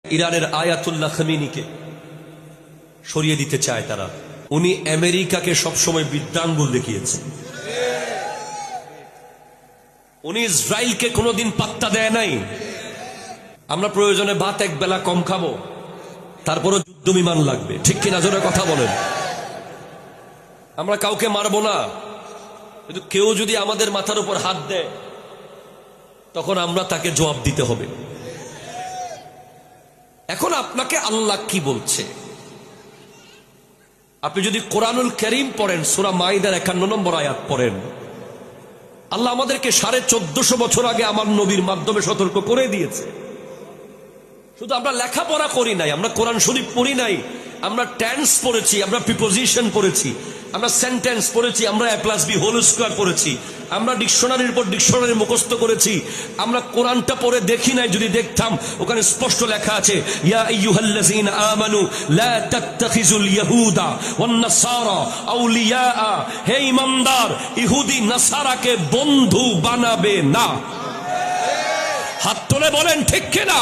ইরানের আয়াতুল্লাহ খামিনিকে সরিয়ে দিতে চায় তারা। উনি আমেরিকাকে সবসময় বিদ্যাঙ্গুল দেখিয়েছেন। উনি ইসরায়েলকে কোনোদিন পাত্তা দেয় নাই। আমরা প্রয়োজনে ভাত এক বেলা কম খাবো, তারপরও যুদ্ধ বিমান লাগবে, ঠিক কিনা? জোরে কথা বলেন। আমরা কাউকে মারবো না, কিন্তু কেউ যদি আমাদের মাথার উপর হাত দেয় তখন আমরা তাকে জবাব দিতে হবে। এখন আপনাকে আল্লাহ কি বলছে? আপনি যদি কোরআনুল কারীম পড়েন, সূরা মাইদার 51 নম্বর আয়াত পড়েন, আল্লাহ আমাদেরকে 1450 বছর আগে আমার নবীর মাধ্যমে সতর্ক করে দিয়েছে। শুধু আমরা লেখাপড়া করি নাই, আমরা কোরআন শরীফ পড়ি নাই, আমরা টেন্স পড়েছি, আমরা প্রিপোজিশন পড়েছি, আমরা সেন্টেন্স পড়েছি, আমরা a+b² পড়েছি, আমরা ডিকশনারির উপর ডিকশনারি মুখস্থ করেছি। আমরা কোরআনটা পড়ে দেখি নাই, যদি দেখতাম ওখানে স্পষ্ট লেখা আছে, ইয়া আইয়ুহাল্লাযীনা আমানু লা তাত্তাখিজুল ইয়াহুদা ওয়ান নাসারা আউলিয়া, হে ঈমানদার, ইহুদি নাসারাকে বন্ধু বানাবে না। হাত তুলে বলেন ঠিক কিনা?